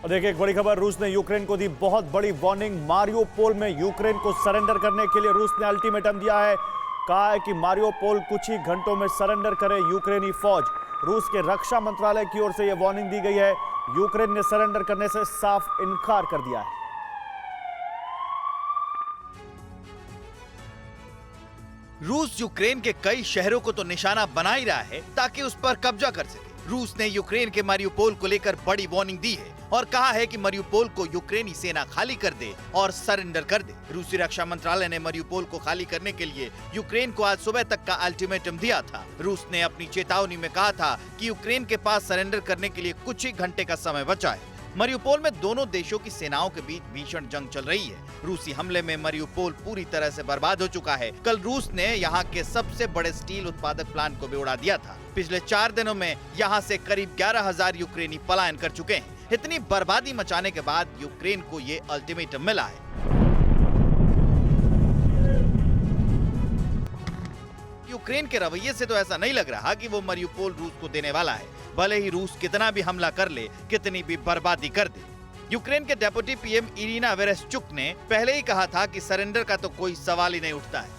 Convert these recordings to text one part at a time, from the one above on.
और देखिए एक बड़ी खबर, रूस ने यूक्रेन को दी बहुत बड़ी वार्निंग। मारियोपोल में यूक्रेन को सरेंडर करने के लिए रूस ने अल्टीमेटम दिया है। कहा है कि मारियोपोल कुछ ही घंटों में सरेंडर करे यूक्रेनी फौज। रूस के रक्षा मंत्रालय की ओर से यह वार्निंग दी गई है। यूक्रेन ने सरेंडर करने से साफ इनकार कर दिया है। रूस यूक्रेन के कई शहरों को तो निशाना बना ही रहा है ताकि उस पर कब्जा कर सके। रूस ने यूक्रेन के मारियोपोल को लेकर बड़ी वार्निंग दी है और कहा है कि मारियोपोल को यूक्रेनी सेना खाली कर दे और सरेंडर कर दे। रूसी रक्षा मंत्रालय ने मारियोपोल को खाली करने के लिए यूक्रेन को आज सुबह तक का अल्टीमेटम दिया था। रूस ने अपनी चेतावनी में कहा था कि यूक्रेन के पास सरेंडर करने के लिए कुछ ही घंटे का समय बचा है। मारियोपोल में दोनों देशों की सेनाओं के बीच भीषण जंग चल रही है। रूसी हमले में मारियोपोल पूरी तरह से बर्बाद हो चुका है। कल रूस ने यहाँ के सबसे बड़े स्टील उत्पादक प्लांट को भी उड़ा दिया था। पिछले 4 दिनों में यहाँ से करीब 11,000 यूक्रेनी पलायन कर चुके हैं। इतनी बर्बादी मचाने के बाद यूक्रेन को ये अल्टीमेटम मिला है। यूक्रेन के रवैये से तो ऐसा नहीं लग रहा कि वो मारियोपोल रूस को देने वाला है, भले ही रूस कितना भी हमला कर ले, कितनी भी बर्बादी कर दे। यूक्रेन के डेप्यूटी पीएम इरिना वेरेशचुक ने पहले ही कहा था कि सरेंडर का तो कोई सवाल ही नहीं उठता है।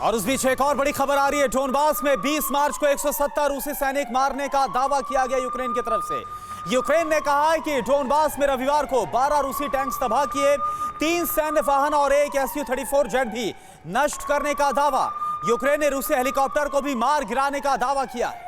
और उस बीच एक और बड़ी खबर आ रही है। डोनबास में 20 मार्च को 170 रूसी सैनिक मारने का दावा किया गया यूक्रेन की तरफ से। यूक्रेन ने कहा है कि डोनबास में रविवार को 12 रूसी टैंक्स तबाह किए, 3 सैन्य वाहन और एक Su-34 जेट भी नष्ट करने का दावा। यूक्रेन ने रूसी हेलीकॉप्टर को भी मार गिराने का दावा किया है।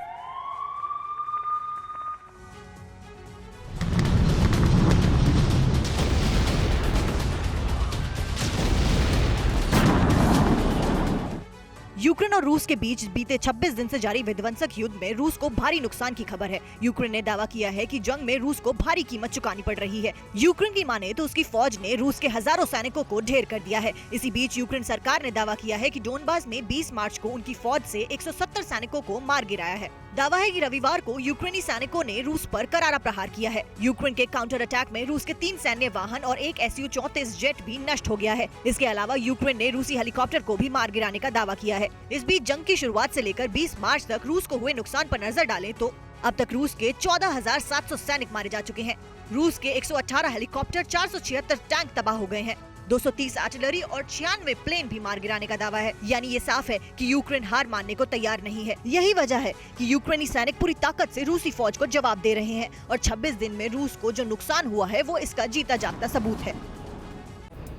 यूक्रेन और रूस के बीच बीते 26 दिन से जारी विध्वंसक युद्ध में रूस को भारी नुकसान की खबर है। यूक्रेन ने दावा किया है कि जंग में रूस को भारी कीमत चुकानी पड़ रही है। यूक्रेन की माने तो उसकी फौज ने रूस के हजारों सैनिकों को ढेर कर दिया है। इसी बीच यूक्रेन सरकार ने दावा किया है कि डोनबास में 20 मार्च को उनकी फौज से 170 सैनिकों को मार गिराया है। दावा है कि रविवार को यूक्रेनी सैनिकों ने रूस पर करारा प्रहार किया है। यूक्रेन के काउंटर अटैक में रूस के 3 सैन्य वाहन और एक Su-34 जेट भी नष्ट हो गया है। इसके अलावा यूक्रेन ने रूसी हेलीकॉप्टर को भी मार गिराने का दावा किया है। इस बीच जंग की शुरुआत से लेकर 20 मार्च तक रूस को हुए नुकसान पर नजर डालें तो अब तक रूस के 14,700 सैनिक मारे जा चुके हैं। रूस के 118 हेलीकॉप्टर, 476 टैंक तबाह हो गए हैं। 230 आर्टिलरी और 96 प्लेन भी मार गिराने का दावा है। यानी ये साफ है कि यूक्रेन हार मानने को तैयार नहीं है। यही वजह है कि यूक्रेनी सैनिक पूरी ताकत से रूसी फौज को जवाब दे रहे हैं और 26 दिन में रूस को जो नुकसान हुआ है वो इसका जीता जागता सबूत है।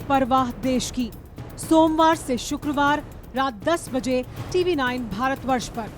परवाह देश की, सोमवार से शुक्रवार रात 10 बजे TV9 भारतवर्ष पर।